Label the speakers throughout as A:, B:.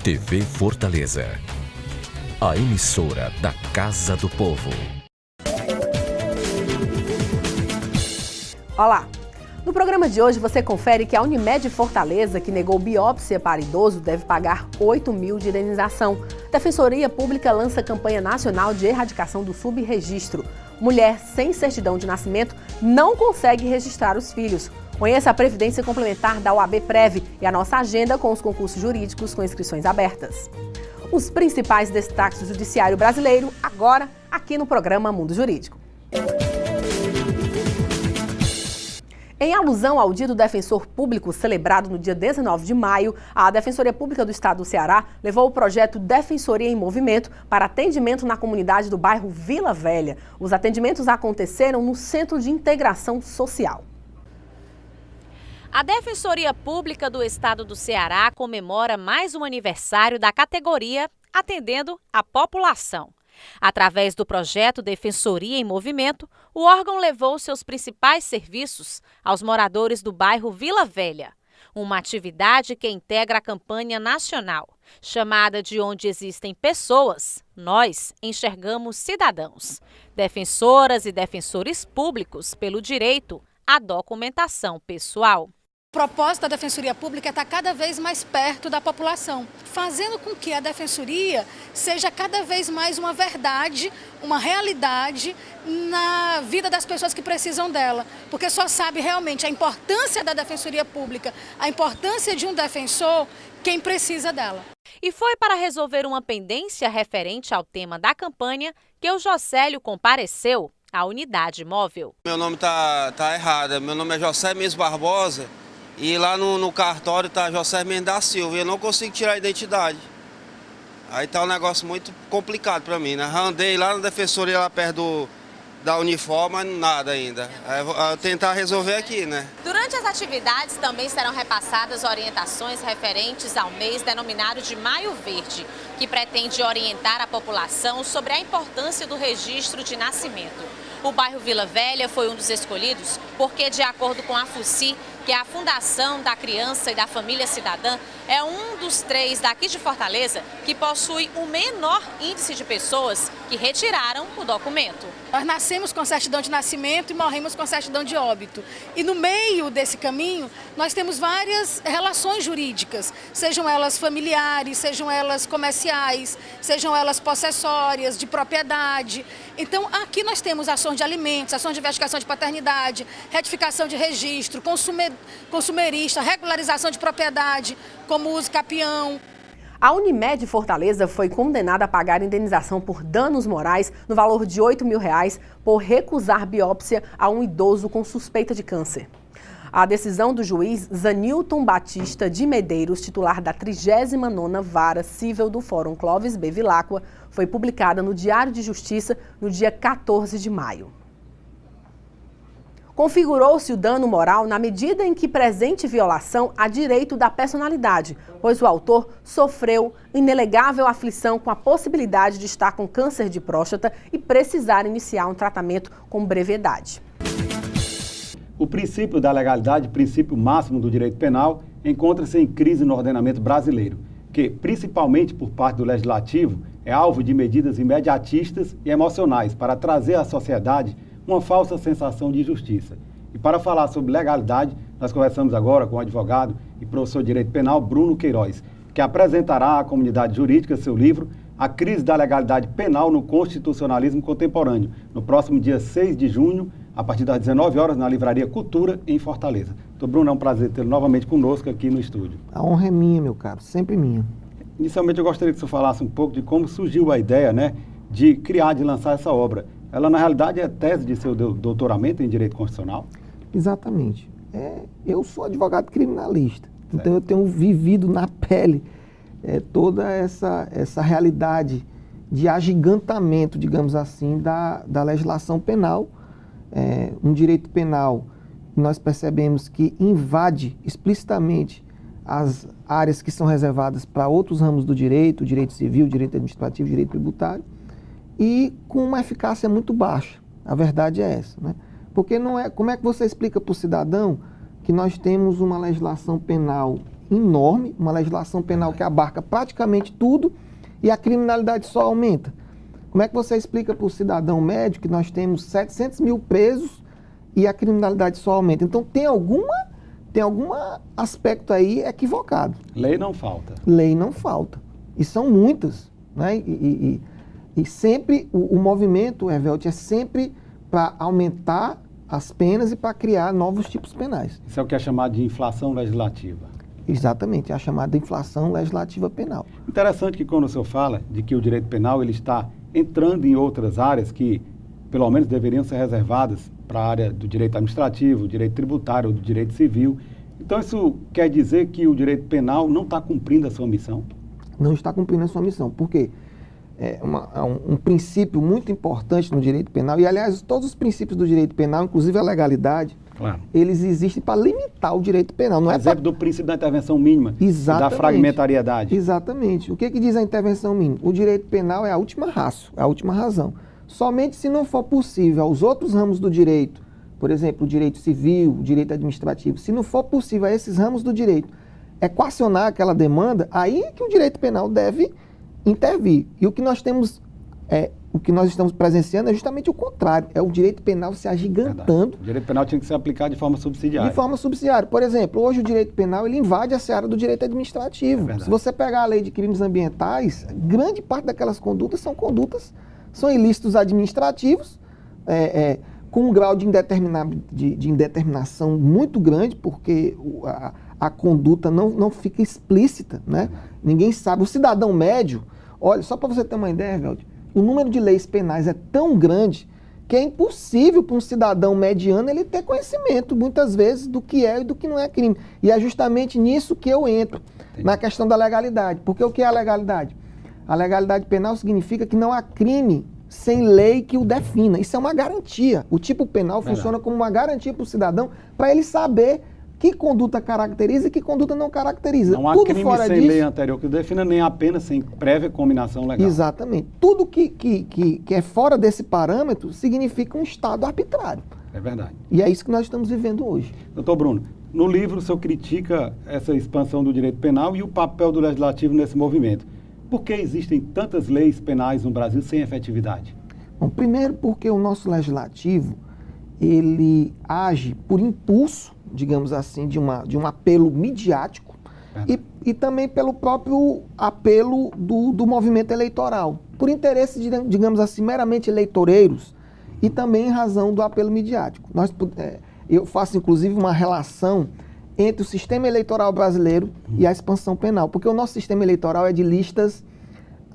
A: TV Fortaleza, a emissora da Casa do Povo.
B: Olá! No programa de hoje você confere que a Unimed Fortaleza, que negou biópsia para idoso, deve pagar 8 mil de indenização. Defensoria Pública lança campanha nacional de erradicação do subregistro. Mulher sem certidão de nascimento não consegue registrar os filhos. Conheça a Previdência Complementar da OAB Prev e a nossa agenda com os concursos jurídicos com inscrições abertas. Os principais destaques do Judiciário Brasileiro, agora aqui no programa Mundo Jurídico. Em alusão ao Dia do Defensor Público, celebrado no dia 19 de maio, a Defensoria Pública do Estado do Ceará levou o projeto Defensoria em Movimento para atendimento na comunidade do bairro Vila Velha. Os atendimentos aconteceram no Centro de Integração Social.
C: A Defensoria Pública do Estado do Ceará comemora mais um aniversário da categoria atendendo a população. Através do projeto Defensoria em Movimento, o órgão levou seus principais serviços aos moradores do bairro Vila Velha, uma atividade que integra a campanha nacional, chamada De Onde Existem Pessoas, Nós Enxergamos Cidadãos, defensoras e defensores públicos pelo direito à documentação pessoal.
D: O propósito da Defensoria Pública é estar cada vez mais perto da população, fazendo com que a Defensoria seja cada vez mais uma verdade, uma realidade na vida das pessoas que precisam dela, porque só sabe realmente a importância da Defensoria Pública, a importância de um defensor, quem precisa dela.
C: E foi para resolver uma pendência referente ao tema da campanha que o Jocélio compareceu à unidade móvel.
E: Meu nome tá errado, meu nome é José Mendes Barbosa. E lá no cartório tá José Mendes da Silva e eu não consigo tirar a identidade. Aí tá um negócio muito complicado para mim, né? Andei lá na defensoria, lá perto da Uniforma, mas nada ainda. Aí eu vou tentar resolver aqui, né?
C: Durante as atividades também serão repassadas orientações referentes ao mês denominado de Maio Verde, que pretende orientar a população sobre a importância do registro de nascimento. O bairro Vila Velha foi um dos escolhidos porque, de acordo com a FUCI, que é a Fundação da Criança e da Família Cidadã, é um dos 3 daqui de Fortaleza que possui o menor índice de pessoas que retiraram o documento.
D: Nós nascemos com certidão de nascimento e morremos com certidão de óbito. E no meio desse caminho, nós temos várias relações jurídicas, sejam elas familiares, sejam elas comerciais, sejam elas possessórias, de propriedade. Então, aqui nós temos ações de alimentos, ações de investigação de paternidade, retificação de registro, consumerista, regularização de propriedade, como uso capião.
B: A Unimed Fortaleza foi condenada a pagar indenização por danos morais no valor de R$ 8 mil por recusar biópsia a um idoso com suspeita de câncer. A decisão do juiz Zanilton Batista de Medeiros, titular da 39ª Vara Cível do Fórum Clóvis B. Vilacqua, foi publicada no Diário de Justiça no dia 14 de maio. Configurou-se o dano moral na medida em que presente violação a direito da personalidade, pois o autor sofreu inegável aflição com a possibilidade de estar com câncer de próstata e precisar iniciar um tratamento com brevidade.
F: O princípio da legalidade, princípio máximo do direito penal, encontra-se em crise no ordenamento brasileiro, que, principalmente por parte do Legislativo, é alvo de medidas imediatistas e emocionais para trazer à sociedade uma falsa sensação de justiça. E para falar sobre legalidade, nós conversamos agora com o advogado e professor de Direito Penal Bruno Queiroz, que apresentará à comunidade jurídica seu livro A Crise da Legalidade Penal no Constitucionalismo Contemporâneo, no próximo dia 6 de junho, a partir das 19 horas, na Livraria Cultura, em Fortaleza. Doutor Bruno, é um prazer tê-lo novamente conosco aqui no estúdio.
G: A honra é minha, meu caro, sempre minha.
F: Inicialmente, eu gostaria que o senhor falasse um pouco de como surgiu a ideia, de criar, de lançar essa obra. Ela, na realidade, é tese de seu doutoramento em Direito Constitucional?
G: Exatamente. Eu sou advogado criminalista, então eu tenho vivido na pele toda essa realidade de agigantamento, digamos assim, da legislação penal. Um direito penal, nós percebemos que invade explicitamente as áreas que são reservadas para outros ramos do direito civil, direito administrativo, direito tributário, e com uma eficácia muito baixa. A verdade é essa, né? Porque como é que você explica para o cidadão que nós temos uma legislação penal enorme, uma legislação penal que abarca praticamente tudo e a criminalidade só aumenta. Como é que você explica para o cidadão médio que nós temos 700 mil presos e a criminalidade só aumenta? Então tem algum aspecto aí equivocado.
F: Lei não falta.
G: Lei não falta. E são muitas, né? E sempre o movimento, Hervelt, é sempre para aumentar as penas e para criar novos tipos penais.
F: Isso é o que é chamado de inflação legislativa.
G: Exatamente, é a chamada inflação legislativa penal.
F: Interessante que quando o senhor fala de que o direito penal ele está entrando em outras áreas que, pelo menos, deveriam ser reservadas para a área do direito administrativo, direito tributário, do direito civil. Então, isso quer dizer que o direito penal não está cumprindo a sua missão?
G: Não está cumprindo a sua missão. Por quê? É um princípio muito importante no direito penal, e, aliás, todos os princípios do direito penal, inclusive a legalidade,
F: claro,
G: eles existem para limitar o direito penal. Não
F: exemplo do princípio da intervenção mínima,
G: exatamente,
F: da fragmentariedade.
G: Exatamente. O que diz a intervenção mínima? O direito penal é a última ratio, é a última razão. Somente se não for possível aos outros ramos do direito, por exemplo, o direito civil, o direito administrativo, se não for possível a esses ramos do direito equacionar aquela demanda, aí é que o direito penal deve intervir. E o que nós estamos presenciando é justamente o contrário, é o direito penal se agigantando.
F: Verdade. O direito penal tinha que ser aplicado de forma subsidiária.
G: De forma subsidiária. Por exemplo, hoje o direito penal ele invade a seara do direito administrativo. Se você pegar a lei de crimes ambientais, grande parte daquelas condutas são ilícitos administrativos, com um grau de indeterminação muito grande, porque a conduta não fica explícita, né? Ninguém sabe. O cidadão médio, olha, só para você ter uma ideia, Veld, o número de leis penais é tão grande que é impossível para um cidadão mediano ele ter conhecimento, muitas vezes, do que é e do que não é crime. E é justamente nisso que eu entro, na questão da legalidade. Porque o que é a legalidade? A legalidade penal significa que não há crime sem lei que o defina. Isso é uma garantia. O tipo penal funciona como uma garantia para o cidadão, para ele saber que conduta caracteriza e que conduta não caracteriza.
F: Não há
G: tudo
F: crime
G: fora
F: sem
G: disso,
F: lei anterior que defina, nem apenas sem prévia combinação legal.
G: Exatamente. Tudo que é fora desse parâmetro significa um Estado arbitrário.
F: É verdade.
G: E é isso que nós estamos vivendo hoje.
F: Doutor Bruno, no livro o senhor critica essa expansão do direito penal e o papel do legislativo nesse movimento. Por que existem tantas leis penais no Brasil sem efetividade?
G: Bom, primeiro porque o nosso legislativo, ele age por impulso, digamos assim, de um apelo midiático e também pelo próprio apelo do movimento eleitoral, por interesses, digamos assim, meramente eleitoreiros e também em razão do apelo midiático. Eu faço, inclusive, uma relação entre o sistema eleitoral brasileiro e a expansão penal, porque o nosso sistema eleitoral é de listas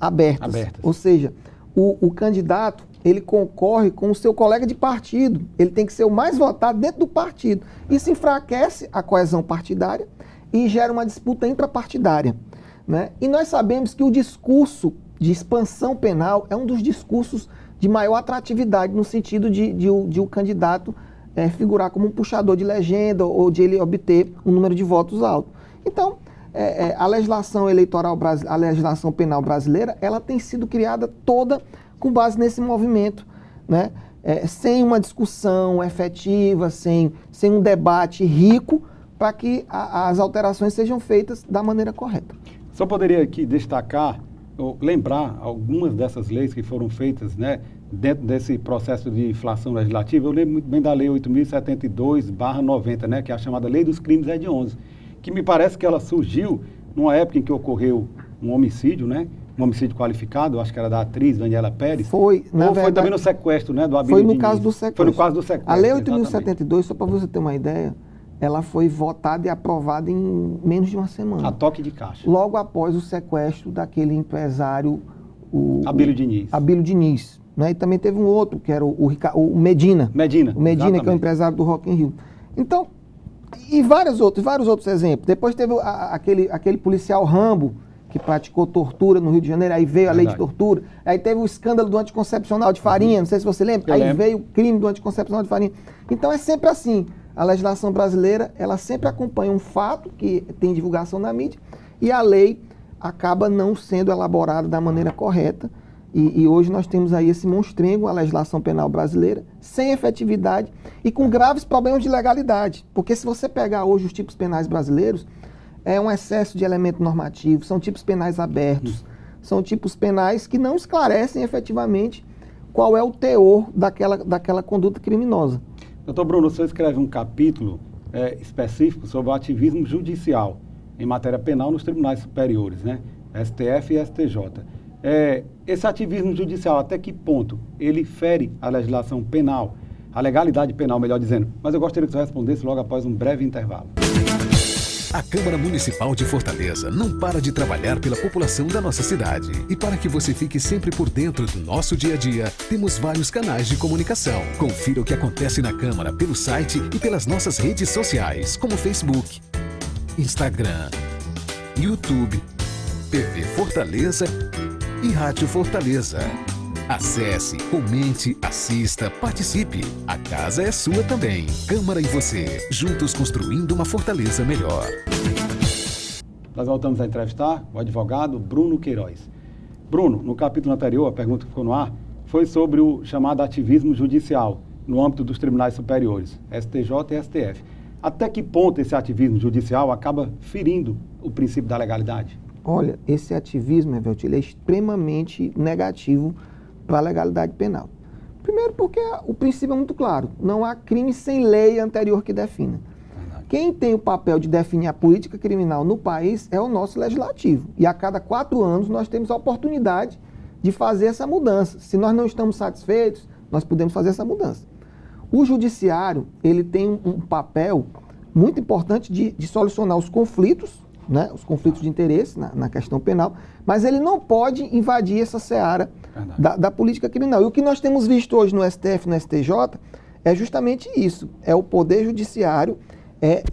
G: abertas. Ou seja, o candidato, ele concorre com o seu colega de partido, ele tem que ser o mais votado dentro do partido. Isso enfraquece a coesão partidária e gera uma disputa intrapartidária, né? E nós sabemos que o discurso de expansão penal é um dos discursos de maior atratividade, no sentido de o candidato figurar como um puxador de legenda ou de ele obter um número de votos alto. Então, a legislação eleitoral, a legislação penal brasileira, ela tem sido criada toda com base nesse movimento, né? Sem uma discussão efetiva, sem um debate rico, para que as alterações sejam feitas da maneira correta.
F: Só poderia aqui destacar, ou lembrar algumas dessas leis que foram feitas, né, dentro desse processo de inflação legislativa. Eu lembro muito bem da Lei 8.072/90, né, que é a chamada Lei dos Crimes Hediondos, que me parece que ela surgiu numa época em que ocorreu um homicídio, né? Um homicídio qualificado, acho que era da atriz Daniela Pérez.
G: Foi também
F: no sequestro, né, do Abílio
G: Foi no
F: Diniz.
G: caso do sequestro.
F: Foi no caso do sequestro.
G: A Lei 8.072, só para você ter uma ideia, ela foi votada e aprovada em menos de uma semana.
F: A toque de caixa.
G: Logo após o sequestro daquele empresário,
F: Abílio Diniz.
G: Abílio Diniz, né? E também teve um outro, que era o Medina. O Medina, exatamente, que é o empresário do Rock in Rio. Então, e vários outros exemplos. Depois teve aquele policial Rambo, que praticou tortura no Rio de Janeiro, aí veio a lei de tortura. Aí teve o escândalo do anticoncepcional de Farinha, não sei se você lembra. Veio o crime do anticoncepcional de Farinha. Então é sempre assim. A legislação brasileira, ela sempre acompanha um fato que tem divulgação na mídia e a lei acaba não sendo elaborada da maneira correta. E hoje nós temos aí esse monstrengo, a legislação penal brasileira, sem efetividade e com graves problemas de legalidade. Porque se você pegar hoje os tipos penais brasileiros, é um excesso de elemento normativo, são tipos penais abertos, são tipos penais que não esclarecem efetivamente qual é o teor daquela conduta criminosa.
F: Doutor Bruno, você escreve um capítulo específico sobre o ativismo judicial em matéria penal nos tribunais superiores, né? STF e STJ. Esse ativismo judicial, até que ponto ele fere a legislação penal, a legalidade penal, melhor dizendo? Mas eu gostaria que você respondesse logo após um breve intervalo.
A: A Câmara Municipal de Fortaleza não para de trabalhar pela população da nossa cidade. E para que você fique sempre por dentro do nosso dia a dia, temos vários canais de comunicação. Confira o que acontece na Câmara pelo site e pelas nossas redes sociais, como Facebook, Instagram, YouTube, TV Fortaleza e Rádio Fortaleza. Acesse, comente, assista, participe. A casa é sua também. Câmara e você, juntos construindo uma Fortaleza melhor.
F: Nós voltamos a entrevistar o advogado Bruno Queiroz. Bruno, no capítulo anterior, a pergunta que ficou no ar foi sobre o chamado ativismo judicial no âmbito dos tribunais superiores, STJ e STF. Até que ponto esse ativismo judicial acaba ferindo o princípio da legalidade?
G: Olha, esse ativismo, Evelto, ele é extremamente negativo para a legalidade penal. Primeiro porque o princípio é muito claro, não há crime sem lei anterior que defina. Quem tem o papel de definir a política criminal no país é o nosso legislativo. E a cada 4 anos nós temos a oportunidade de fazer essa mudança. Se nós não estamos satisfeitos, nós podemos fazer essa mudança. O judiciário, ele tem um papel muito importante de solucionar os conflitos, né, os conflitos de interesse na questão penal, mas ele não pode invadir essa seara da política criminal. E o que nós temos visto hoje no STF e no STJ é justamente isso, é o Poder Judiciário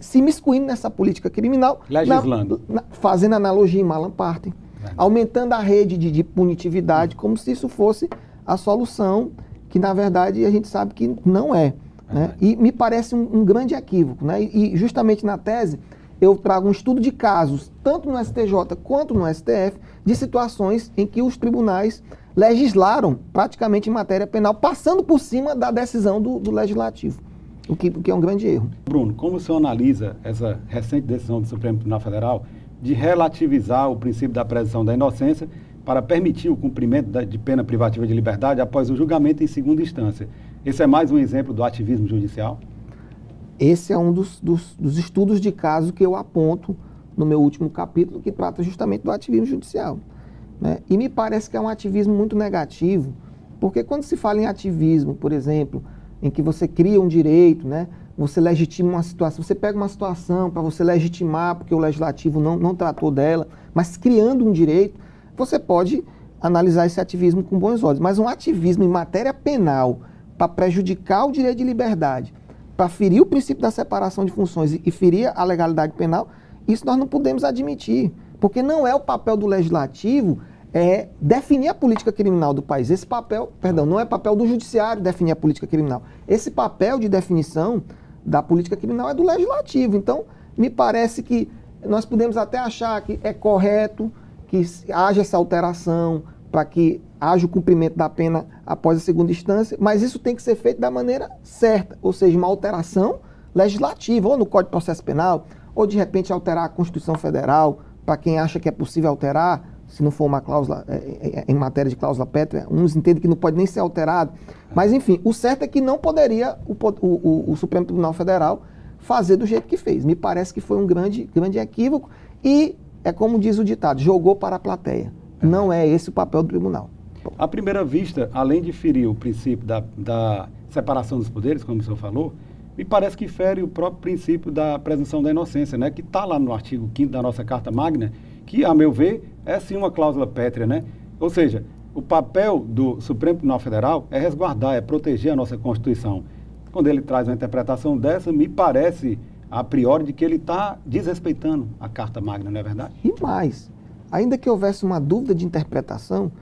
G: se imiscuindo nessa política criminal,
F: legislando,
G: fazendo analogia em Alan Partem, aumentando a rede de punitividade, como se isso fosse a solução, que na verdade a gente sabe que não é. Né? E me parece um grande equívoco. Né? E justamente na tese eu trago um estudo de casos, tanto no STJ quanto no STF, de situações em que os tribunais legislaram praticamente em matéria penal, passando por cima da decisão do legislativo, o que é um grande erro.
F: Bruno, como o senhor analisa essa recente decisão do Supremo Tribunal Federal de relativizar o princípio da presunção da inocência para permitir o cumprimento de pena privativa de liberdade após o julgamento em segunda instância? Esse é mais um exemplo do ativismo judicial?
G: Esse é um dos estudos de caso que eu aponto no meu último capítulo, que trata justamente do ativismo judicial. Né? E me parece que é um ativismo muito negativo, porque quando se fala em ativismo, por exemplo, em que você cria um direito, né? Você legitima uma situação, você pega uma situação para você legitimar, porque o legislativo não tratou dela, mas criando um direito, você pode analisar esse ativismo com bons olhos. Mas um ativismo em matéria penal para prejudicar o direito de liberdade, para ferir o princípio da separação de funções e ferir a legalidade penal, isso nós não podemos admitir, porque não é o papel do legislativo definir a política criminal do país. Esse papel, não é papel do judiciário definir a política criminal. Esse papel de definição da política criminal é do legislativo. Então, me parece que nós podemos até achar que é correto que haja essa alteração para que haja o cumprimento da pena após a segunda instância, mas isso tem que ser feito da maneira certa, ou seja, uma alteração legislativa, ou no Código de Processo Penal, ou de repente alterar a Constituição Federal, para quem acha que é possível alterar, se não for uma cláusula, em matéria de cláusula pétrea, uns entendem que não pode nem ser alterado. Mas, enfim, o certo é que não poderia o Supremo Tribunal Federal fazer do jeito que fez. Me parece que foi um grande equívoco e, é como diz o ditado, jogou para a plateia. Não é esse o papel do tribunal.
F: À primeira vista, além de ferir o princípio da separação dos poderes, como o senhor falou, me parece que fere o próprio princípio da presunção da inocência, né, que está lá no artigo 5º da nossa Carta Magna, que, a meu ver, é sim uma cláusula pétrea, né? Ou seja, o papel do Supremo Tribunal Federal é resguardar, é proteger a nossa Constituição. Quando ele traz uma interpretação dessa, me parece, a priori, de que ele está desrespeitando a Carta Magna, não é verdade?
G: E mais, ainda que houvesse uma dúvida de interpretação,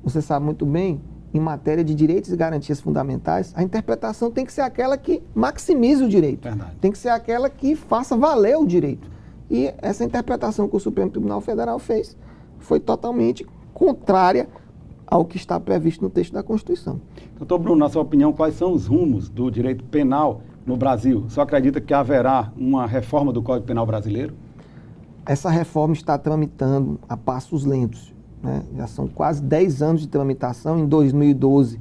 G: você sabe muito bem, em matéria de direitos e garantias fundamentais, a interpretação tem que ser aquela que maximize o direito.
F: Verdade.
G: Tem que ser aquela que faça valer o direito. E essa interpretação que o Supremo Tribunal Federal fez foi totalmente contrária ao que está previsto no texto da Constituição.
F: Doutor Bruno, na sua opinião, quais são os rumos do direito penal no Brasil? O senhor acredita que haverá uma reforma do Código Penal brasileiro?
G: essa reforma está tramitando a passos lentos, né? Já são quase 10 anos de tramitação. Em 2012,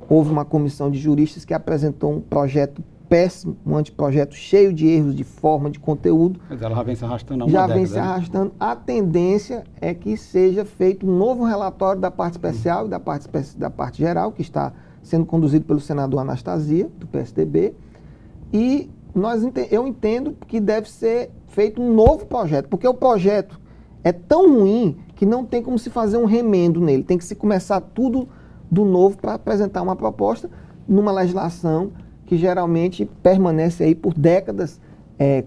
G: houve uma comissão de juristas que apresentou um projeto péssimo, um anteprojeto cheio de erros de forma, de conteúdo.
F: Mas ela já vem se arrastando há uma
G: já
F: década.
G: vem se arrastando. A tendência é que seja feito um novo relatório da parte especial e da parte geral, que está sendo conduzido pelo senador Anastasia, do PSDB, e eu entendo que deve ser feito um novo projeto, porque o projeto é tão ruim que não tem como se fazer um remendo nele, tem que se começar tudo do novo para apresentar uma proposta numa legislação que geralmente permanece aí por décadas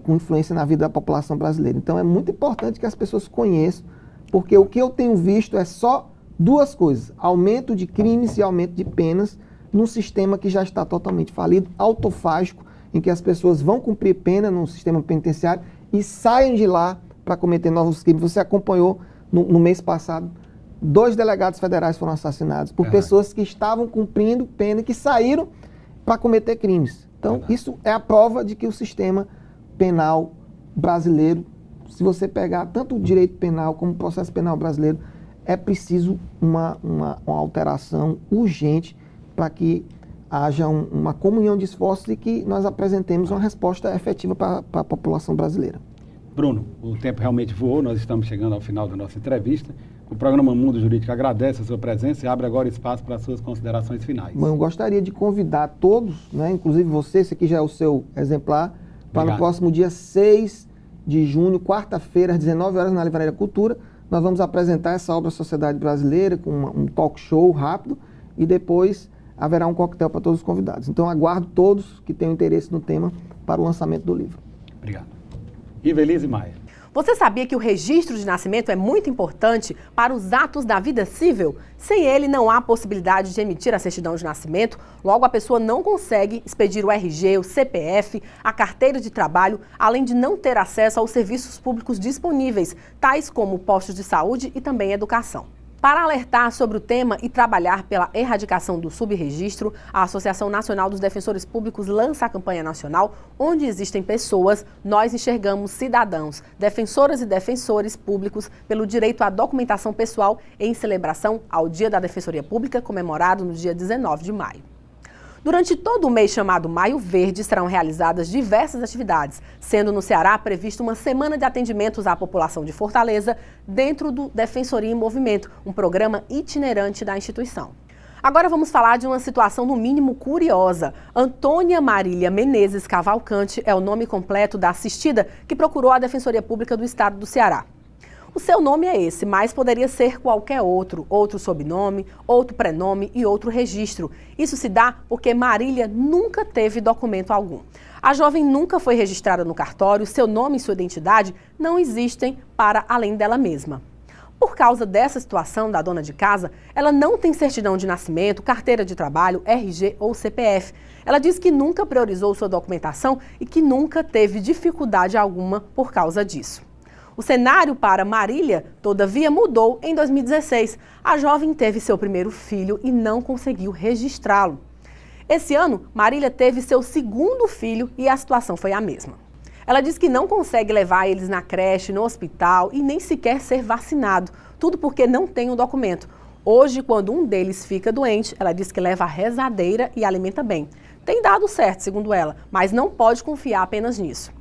G: com influência na vida da população brasileira. Então é muito importante que as pessoas conheçam, porque o que eu tenho visto é só duas coisas: aumento de crimes e aumento de penas num sistema que já está totalmente falido, autofágico, em que as pessoas vão cumprir pena no sistema penitenciário e saem de lá para cometer novos crimes. Você acompanhou no mês passado, 2 delegados federais foram assassinados por pessoas que estavam cumprindo pena e que saíram para cometer crimes. Então, isso é a prova de que o sistema penal brasileiro, se você pegar tanto o direito penal como o processo penal brasileiro, é preciso uma alteração urgente para que haja uma comunhão de esforços e que nós apresentemos uma resposta efetiva para a população brasileira.
F: Bruno, o tempo realmente voou, nós estamos chegando ao final da nossa entrevista. O programa Mundo Jurídico agradece a sua presença e abre agora espaço para as suas considerações finais.
G: Bom, eu gostaria de convidar todos, né, inclusive você, esse aqui já é o seu exemplar, para no próximo dia 6 de junho, quarta-feira, às 19 horas, na Livraria Cultura, nós vamos apresentar essa obra Sociedade Brasileira com um talk show rápido e depois haverá um coquetel para todos os convidados. Então, aguardo todos que tenham interesse no tema para o lançamento do livro.
F: Obrigado. Ivelise Maia.
B: Você sabia que o registro de nascimento é muito importante para os atos da vida civil? Sem ele, não há possibilidade de emitir a certidão de nascimento, logo a pessoa não consegue expedir o RG, o CPF, a carteira de trabalho, além de não ter acesso aos serviços públicos disponíveis, tais como postos de saúde e também educação. Para alertar sobre o tema e trabalhar pela erradicação do subregistro, a Associação Nacional dos Defensores Públicos lança a campanha nacional Onde Existem Pessoas, Nós Enxergamos Cidadãos, defensoras e defensores públicos pelo direito à documentação pessoal, em celebração ao Dia da Defensoria Pública, comemorado no dia 19 de maio. Durante todo o mês chamado Maio Verde, serão realizadas diversas atividades, sendo no Ceará prevista uma semana de atendimentos à população de Fortaleza dentro do Defensoria em Movimento, um programa itinerante da instituição. Agora vamos falar de uma situação no mínimo curiosa. Antônia Marília Menezes Cavalcante é o nome completo da assistida que procurou a Defensoria Pública do Estado do Ceará. O seu nome é esse, mas poderia ser qualquer outro sobrenome, outro prenome e outro registro. Isso se dá porque Marília nunca teve documento algum. A jovem nunca foi registrada no cartório, seu nome e sua identidade não existem para além dela mesma. Por causa dessa situação da dona de casa, ela não tem certidão de nascimento, carteira de trabalho, RG ou CPF. Ela diz que nunca priorizou sua documentação e que nunca teve dificuldade alguma por causa disso. O cenário para Marília, todavia, mudou em 2016. A jovem teve seu primeiro filho e não conseguiu registrá-lo. Esse ano, Marília teve seu segundo filho e a situação foi a mesma. Ela diz que não consegue levar eles na creche, no hospital e nem sequer ser vacinado. Tudo porque não tem um documento. Hoje, quando um deles fica doente, ela diz que leva a rezadeira e alimenta bem. Tem dado certo, segundo ela, mas não pode confiar apenas nisso.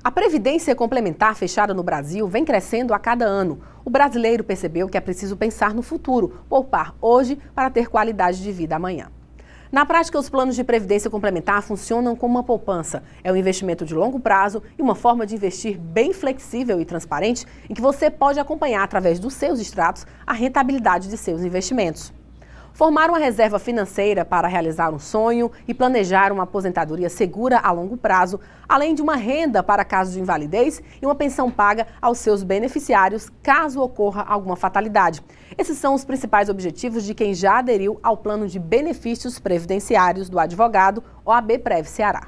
B: A Previdência Complementar fechada no Brasil vem crescendo a cada ano. O brasileiro percebeu que é preciso pensar no futuro, poupar hoje para ter qualidade de vida amanhã. Na prática, os planos de previdência complementar funcionam como uma poupança. É um investimento de longo prazo e uma forma de investir bem flexível e transparente, em que você pode acompanhar através dos seus extratos a rentabilidade de seus investimentos. Formar uma reserva financeira para realizar um sonho e planejar uma aposentadoria segura a longo prazo, além de uma renda para caso de invalidez e uma pensão paga aos seus beneficiários caso ocorra alguma fatalidade. Esses são os principais objetivos de quem já aderiu ao plano de benefícios previdenciários do advogado OAB Prev Ceará.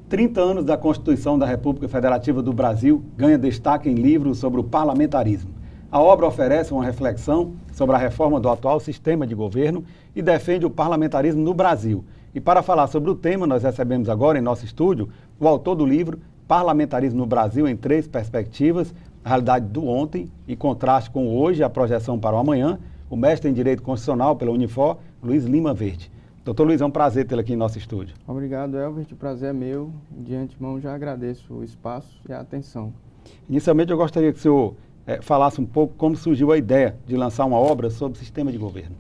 F: 30 anos da Constituição da República Federativa do Brasil ganha destaque em livro sobre o parlamentarismo. A obra oferece uma reflexão sobre a reforma do atual sistema de governo e defende o parlamentarismo no Brasil. E para falar sobre o tema, nós recebemos agora em nosso estúdio o autor do livro, Parlamentarismo no Brasil em 3 perspectivas, a realidade do ontem e contraste com o hoje, a projeção para o amanhã, o mestre em Direito Constitucional pela Unifor, Luiz Lima Verde. Doutor Luiz, é um prazer tê-lo aqui em nosso estúdio.
H: Obrigado, Elbert, o prazer é meu. De antemão já agradeço o espaço e a atenção.
F: Inicialmente eu gostaria que o senhor falasse um pouco como surgiu a ideia de lançar uma obra sobre sistema de governo.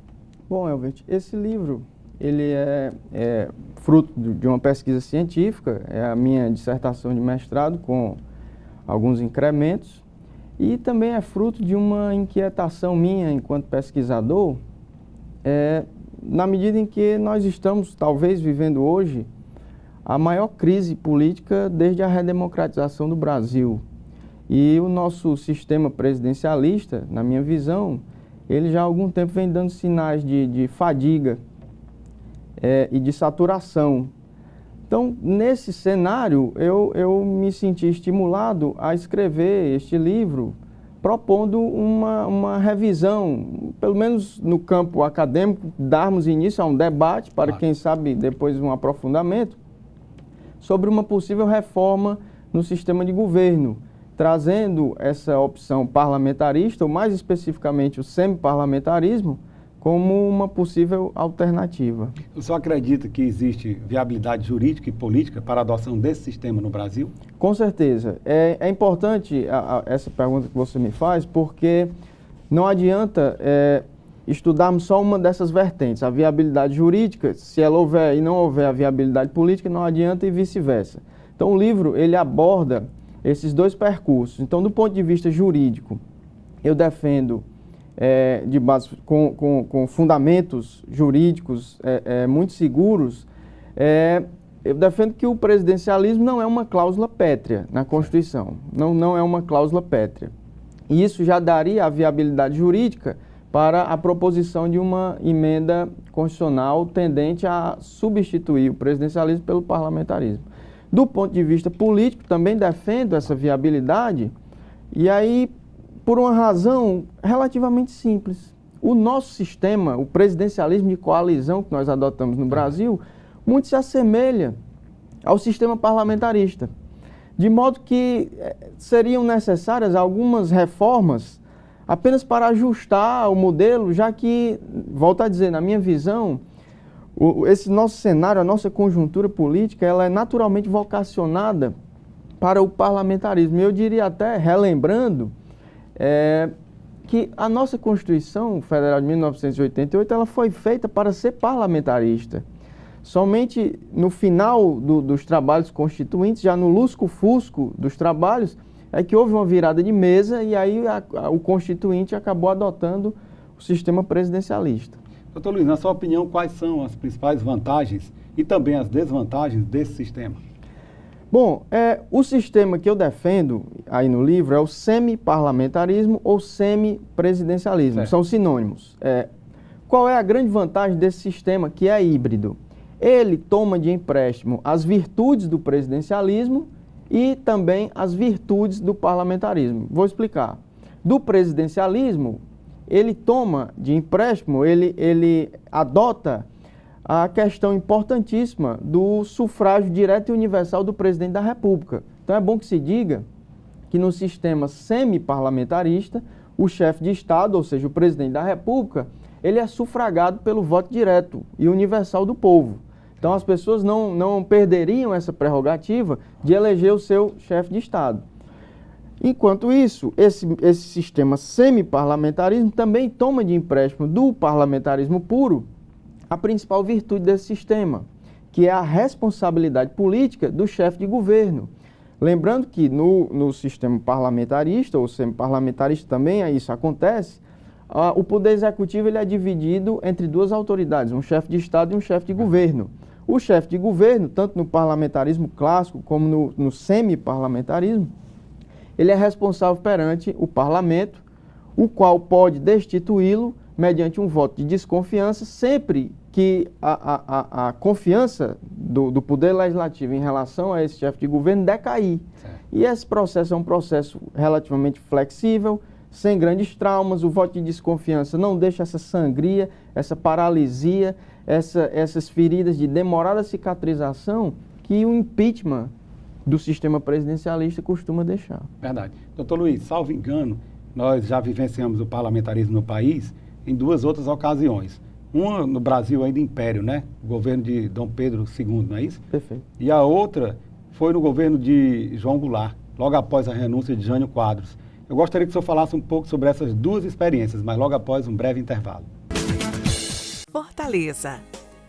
H: Bom, Elbert, esse livro ele é fruto de uma pesquisa científica, é a minha dissertação de mestrado com alguns incrementos e também é fruto de uma inquietação minha enquanto pesquisador, na medida em que nós estamos talvez vivendo hoje a maior crise política desde a redemocratização do Brasil. E o nosso sistema presidencialista, na minha visão, ele já há algum tempo vem dando sinais de fadiga e de saturação. Então, nesse cenário, eu me senti estimulado a escrever este livro, propondo uma revisão, pelo menos no campo acadêmico, darmos início a um debate, para quem sabe depois um aprofundamento, sobre uma possível reforma no sistema de governo, trazendo essa opção parlamentarista, ou mais especificamente o semiparlamentarismo, como uma possível alternativa.
F: O senhor acredita que existe viabilidade jurídica e política para a adoção desse sistema no Brasil?
H: Com certeza. É importante essa pergunta que você me faz, porque não adianta estudarmos só uma dessas vertentes, a viabilidade jurídica, se ela houver e não houver a viabilidade política, não adianta e vice-versa. Então o livro, ele aborda esses 2 percursos. Então, do ponto de vista jurídico, eu defendo de base com fundamentos jurídicos muito seguros, eu defendo que o presidencialismo não é uma cláusula pétrea na Constituição, não é uma cláusula pétrea. E isso já daria a viabilidade jurídica para a proposição de uma emenda constitucional tendente a substituir o presidencialismo pelo parlamentarismo. Do ponto de vista político, também defendo essa viabilidade, e aí, por uma razão relativamente simples. O nosso sistema, o presidencialismo de coalizão que nós adotamos no Brasil, muito se assemelha ao sistema parlamentarista, de modo que seriam necessárias algumas reformas apenas para ajustar o modelo, já que, volto a dizer, na minha visão, esse nosso cenário, a nossa conjuntura política, ela é naturalmente vocacionada para o parlamentarismo. Eu diria até, relembrando, que a nossa Constituição Federal de 1988 ela foi feita para ser parlamentarista. Somente no final dos trabalhos constituintes, já no lusco-fusco dos trabalhos, é que houve uma virada de mesa e aí o Constituinte acabou adotando o sistema presidencialista.
F: Doutor Luiz, na sua opinião, quais são as principais vantagens e também as desvantagens desse sistema?
H: Bom, o sistema que eu defendo aí no livro é o semi-parlamentarismo ou semi-presidencialismo,
F: certo.
H: São sinônimos. Qual é a grande vantagem desse sistema que é híbrido? Ele toma de empréstimo as virtudes do presidencialismo e também as virtudes do parlamentarismo. Vou explicar. Do presidencialismo, ele toma de empréstimo, ele adota a questão importantíssima do sufrágio direto e universal do presidente da República. Então é bom que se diga que no sistema semi-parlamentarista, o chefe de Estado, ou seja, o presidente da República, ele é sufragado pelo voto direto e universal do povo. Então as pessoas não perderiam essa prerrogativa de eleger o seu chefe de Estado. Enquanto isso, esse sistema semi-parlamentarismo também toma de empréstimo do parlamentarismo puro a principal virtude desse sistema, que é a responsabilidade política do chefe de governo. Lembrando que no sistema parlamentarista, ou semi-parlamentarista também isso acontece, o poder executivo ele é dividido entre 2 autoridades, um chefe de Estado e um chefe de governo. O chefe de governo, tanto no parlamentarismo clássico como no semi-parlamentarismo, ele é responsável perante o parlamento, o qual pode destituí-lo mediante um voto de desconfiança, sempre que a confiança do Poder Legislativo em relação a esse chefe de governo decair. Certo. E esse processo é um processo relativamente flexível, sem grandes traumas, o voto de desconfiança não deixa essa sangria, essa paralisia, essas feridas de demorada cicatrização que o impeachment do sistema presidencialista costuma deixar.
F: Verdade. Doutor Luiz, salvo engano, nós já vivenciamos o parlamentarismo no país em 2 outras ocasiões. Uma no Brasil ainda império, né? O governo de Dom Pedro II, não é isso?
H: Perfeito.
F: E a outra foi no governo de João Goulart, logo após a renúncia de Jânio Quadros. Eu gostaria que o senhor falasse um pouco sobre essas 2 experiências, mas logo após um breve intervalo.
I: Fortaleza.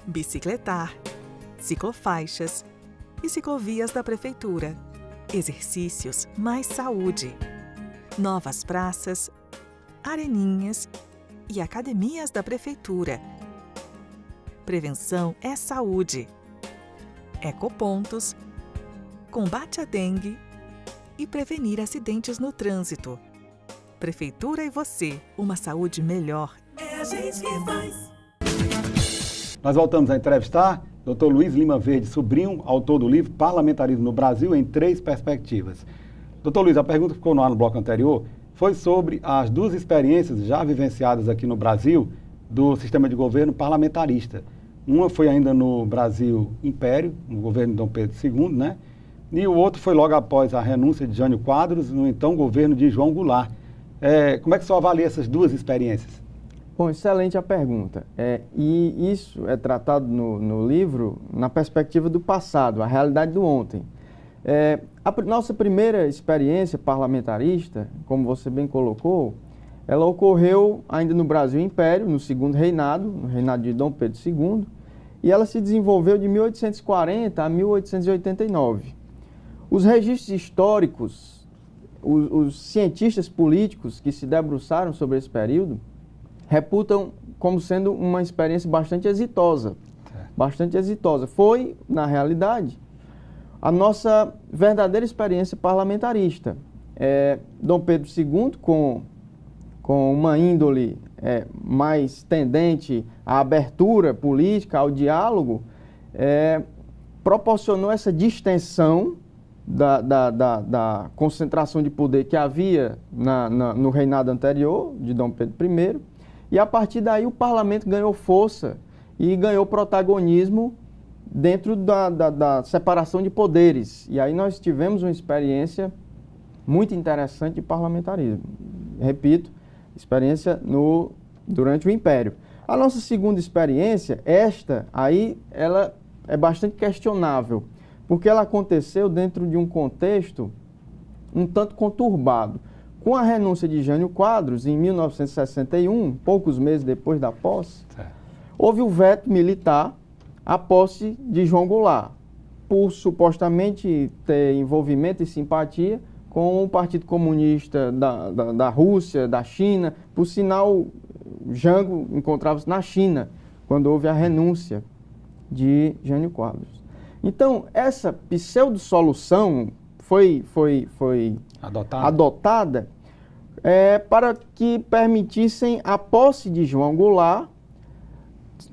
I: Bicicletar, ciclofaixas e ciclovias da Prefeitura. Exercícios mais saúde. Novas praças, areninhas e academias da Prefeitura. Prevenção é saúde. Ecopontos, combate à dengue e prevenir acidentes no trânsito. Prefeitura e você, uma saúde melhor. É a gente que faz.
F: Nós voltamos a entrevistar Dr. Luiz Lima Verde, sobrinho, autor do livro Parlamentarismo no Brasil em 3 perspectivas. Dr. Luiz, a pergunta que ficou no ar no bloco anterior foi sobre as 2 experiências já vivenciadas aqui no Brasil do sistema de governo parlamentarista. Uma foi ainda no Brasil Império, no governo de Dom Pedro II, né? E o outro foi logo após a renúncia de Jânio Quadros, no então governo de João Goulart. Como é que o senhor avalia essas 2 experiências?
H: Bom, excelente a pergunta. E isso é tratado no livro na perspectiva do passado, a realidade do ontem. A nossa primeira experiência parlamentarista, como você bem colocou, ela ocorreu ainda no Brasil Império, no segundo reinado, no reinado de Dom Pedro II, e ela se desenvolveu de 1840 a 1889. Os registros históricos, os cientistas políticos que se debruçaram sobre esse período, reputam como sendo uma experiência bastante exitosa. Bastante exitosa. Foi, na realidade, a nossa verdadeira experiência parlamentarista. Dom Pedro II, com uma índole mais tendente à abertura política, ao diálogo, proporcionou essa distensão da concentração de poder que havia no reinado anterior, de Dom Pedro I, e a partir daí o parlamento ganhou força e ganhou protagonismo dentro da separação de poderes. E aí nós tivemos uma experiência muito interessante de parlamentarismo. Repito, experiência durante o Império. A nossa segunda experiência, ela é bastante questionável, porque ela aconteceu dentro de um contexto um tanto conturbado. Com a renúncia de Jânio Quadros, em 1961, poucos meses depois da posse, houve o veto militar à posse de João Goulart, por supostamente ter envolvimento e simpatia com o Partido Comunista da Rússia, da China. Por sinal, Jango encontrava-se na China, quando houve a renúncia de Jânio Quadros. Então, essa pseudo-solução foi adotada para que permitissem a posse de João Goulart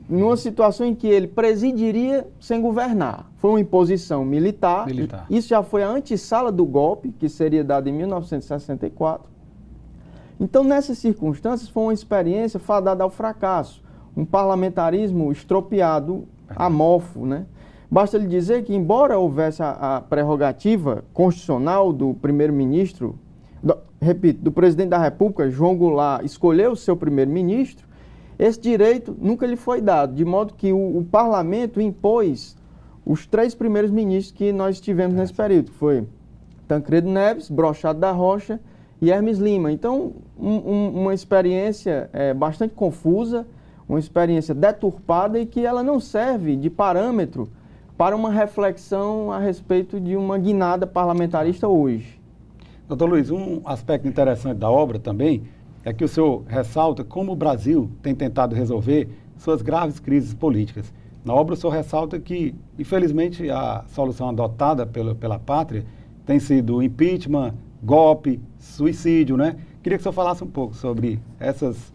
H: numa situação em que ele presidiria sem governar. Foi uma imposição militar. Isso já foi a antessala do golpe, que seria dado em 1964. Então, nessas circunstâncias, foi uma experiência fadada ao fracasso. Um parlamentarismo estropiado, amorfo, né? Basta lhe dizer que, embora houvesse a prerrogativa constitucional do primeiro-ministro, do presidente da República, João Goulart, escolher o seu primeiro-ministro, esse direito nunca lhe foi dado, de modo que o parlamento impôs os 3 primeiros ministros que nós tivemos nesse período, que foi Tancredo Neves, Brochado da Rocha e Hermes Lima. Então, uma experiência bastante confusa, uma experiência deturpada e que ela não serve de parâmetro para uma reflexão a respeito de uma guinada parlamentarista hoje.
F: Doutor Luiz, um aspecto interessante da obra também é que o senhor ressalta como o Brasil tem tentado resolver suas graves crises políticas. Na obra o senhor ressalta que, infelizmente, a solução adotada pela pátria tem sido impeachment, golpe, suicídio, né? Queria que o senhor falasse um pouco sobre essas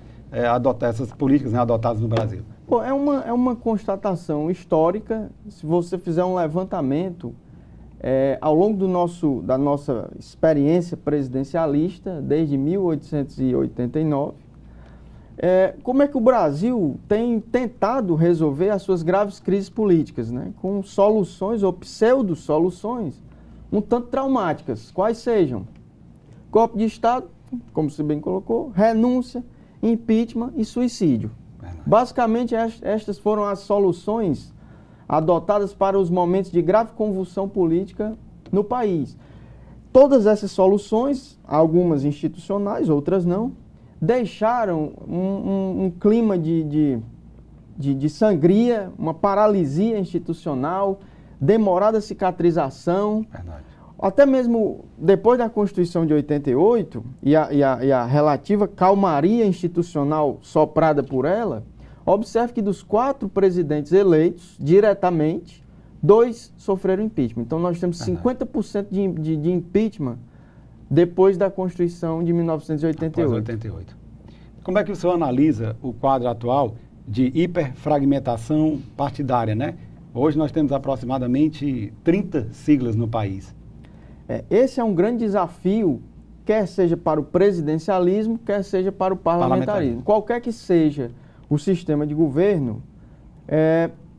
F: políticas, né, adotadas no Brasil.
H: Bom, é uma constatação histórica. Se você fizer um levantamento ao longo da nossa experiência presidencialista, desde 1889, como é que o Brasil tem tentado resolver as suas graves crises políticas, né? Com soluções ou pseudo-soluções um tanto traumáticas, quais sejam golpe de Estado, como você bem colocou, renúncia, impeachment e suicídio. Basicamente, estas foram as soluções adotadas para os momentos de grave convulsão política no país. Todas essas soluções, algumas institucionais, outras não, deixaram um clima de sangria, uma paralisia institucional, demorada cicatrização.
F: Verdade.
H: Até mesmo depois da Constituição de 88 e a relativa calmaria institucional soprada por ela, observe que dos 4 presidentes eleitos diretamente, 2 sofreram impeachment. Então nós temos 50% de impeachment depois da Constituição de 1988.
F: 88. Como é que o senhor analisa o quadro atual de hiperfragmentação partidária, né? Hoje nós temos aproximadamente 30 siglas no país.
H: Esse é um grande desafio, quer seja para o presidencialismo, quer seja para o parlamentarismo. Qualquer que seja o sistema de governo,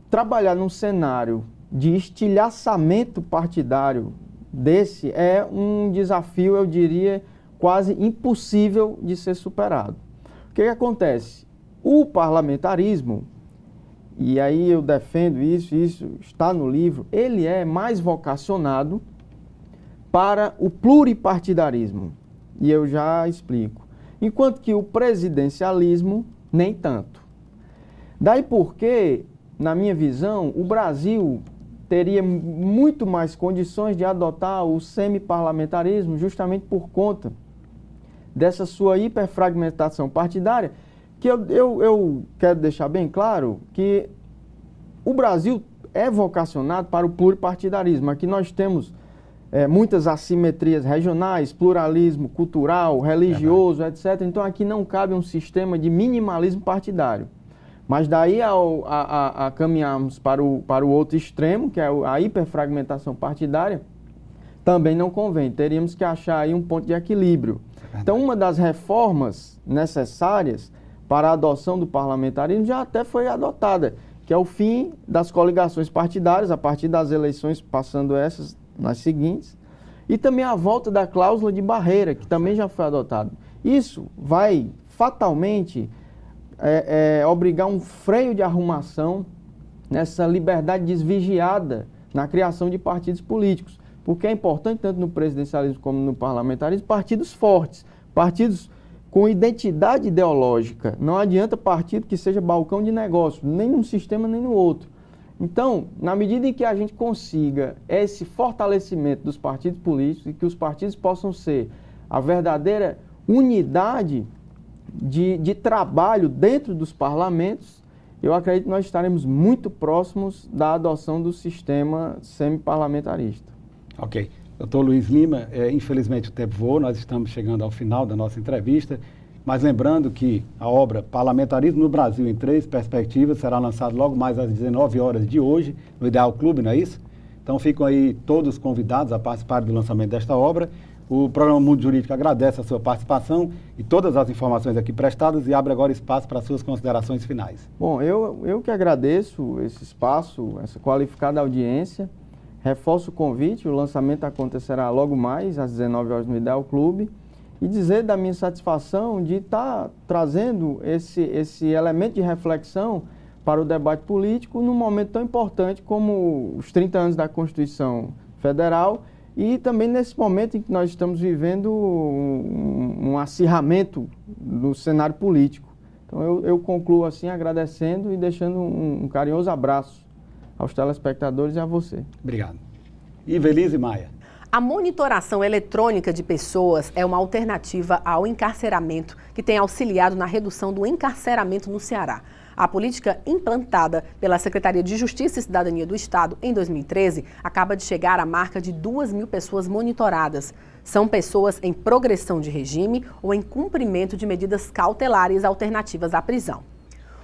H: trabalhar num cenário de estilhaçamento partidário desse é um desafio, eu diria, quase impossível de ser superado. O que acontece? O parlamentarismo, e aí eu defendo isso está no livro, ele é mais vocacionado para o pluripartidarismo, e eu já explico. Enquanto que o presidencialismo, nem tanto. Daí porque, na minha visão, o Brasil teria muito mais condições de adotar o semiparlamentarismo justamente por conta dessa sua hiperfragmentação partidária, que eu quero deixar bem claro que o Brasil é vocacionado para o pluripartidarismo. Aqui nós temos muitas assimetrias regionais, pluralismo cultural, religioso, etc. Então aqui não cabe um sistema de minimalismo partidário. Mas daí a caminharmos para o outro extremo, que é a hiperfragmentação partidária, também não convém. Teríamos que achar aí um ponto de equilíbrio. Então uma das reformas necessárias para a adoção do parlamentarismo já até foi adotada, que é o fim das coligações partidárias, a partir das eleições, passando essas nas seguintes, e também a volta da cláusula de barreira, que também já foi adotada. Isso vai fatalmente obrigar um freio de arrumação nessa liberdade desvigiada na criação de partidos políticos, porque é importante, tanto no presidencialismo como no parlamentarismo, partidos fortes, partidos com identidade ideológica. Não adianta partido que seja balcão de negócio, nem num sistema nem no outro. Então, na medida em que a gente consiga esse fortalecimento dos partidos políticos e que os partidos possam ser a verdadeira unidade de trabalho dentro dos parlamentos, eu acredito que nós estaremos muito próximos da adoção do sistema semiparlamentarista.
F: Ok. Doutor Luiz Lima, infelizmente o tempo voou, nós estamos chegando ao final da nossa entrevista, mas lembrando que a obra Parlamentarismo no Brasil em 3 Perspectivas será lançada logo mais às 19 horas de hoje, no Ideal Clube, não é isso? Então ficam aí todos convidados a participar do lançamento desta obra. O programa Mundo Jurídico agradece a sua participação e todas as informações aqui prestadas e abre agora espaço para as suas considerações finais.
H: Bom, eu que agradeço esse espaço, essa qualificada audiência. Reforço o convite, o lançamento acontecerá logo mais, às 19 horas no Ideal Clube, e dizer da minha satisfação de estar trazendo esse elemento de reflexão para o debate político num momento tão importante como os 30 anos da Constituição Federal e também nesse momento em que nós estamos vivendo um acirramento no cenário político. Então eu concluo assim agradecendo e deixando um carinhoso abraço aos telespectadores e a você.
F: Obrigado. Ivelise Maia.
B: A monitoração eletrônica de pessoas é uma alternativa ao encarceramento que tem auxiliado na redução do encarceramento no Ceará. A política implantada pela Secretaria de Justiça e Cidadania do Estado em 2013 acaba de chegar à marca de 2.000 pessoas monitoradas. São pessoas em progressão de regime ou em cumprimento de medidas cautelares alternativas à prisão.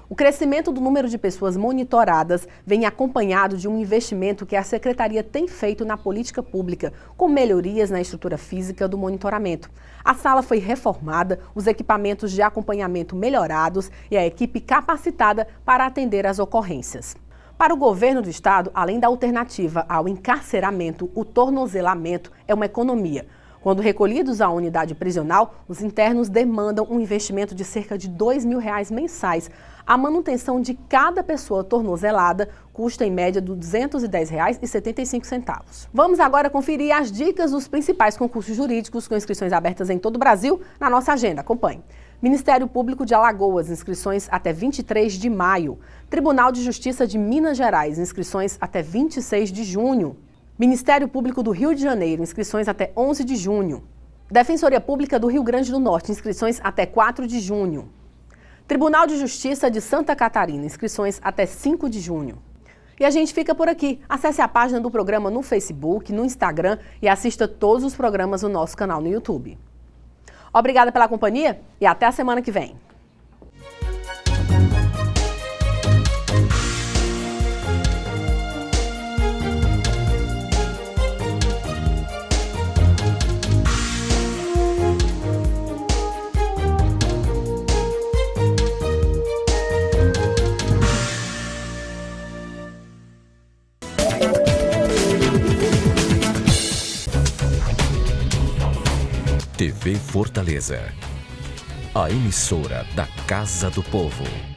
B: O crescimento do número de pessoas monitoradas vem acompanhado de um investimento que a Secretaria tem feito na política pública, com melhorias na estrutura física do monitoramento. A sala foi reformada, os equipamentos de acompanhamento melhorados e a equipe capacitada para atender às ocorrências. Para o governo do estado, além da alternativa ao encarceramento, o tornozelamento é uma economia. Quando recolhidos à unidade prisional, os internos demandam um investimento de cerca de R$ 2.000 mensais. A manutenção de cada pessoa tornozelada custa em média R$ 210,75. Vamos agora conferir as dicas dos principais concursos jurídicos com inscrições abertas em todo o Brasil na nossa agenda. Acompanhe. Ministério Público de Alagoas, inscrições até 23 de maio. Tribunal de Justiça de Minas Gerais, inscrições até 26 de junho. Ministério Público do Rio de Janeiro, inscrições até 11 de junho. Defensoria Pública do Rio Grande do Norte, inscrições até 4 de junho. Tribunal de Justiça de Santa Catarina, inscrições até 5 de junho. E a gente fica por aqui. Acesse a página do programa no Facebook, no Instagram e assista todos os programas no nosso canal no YouTube. Obrigada pela companhia e até a semana que vem.
J: TV Fortaleza, a emissora da Casa do Povo.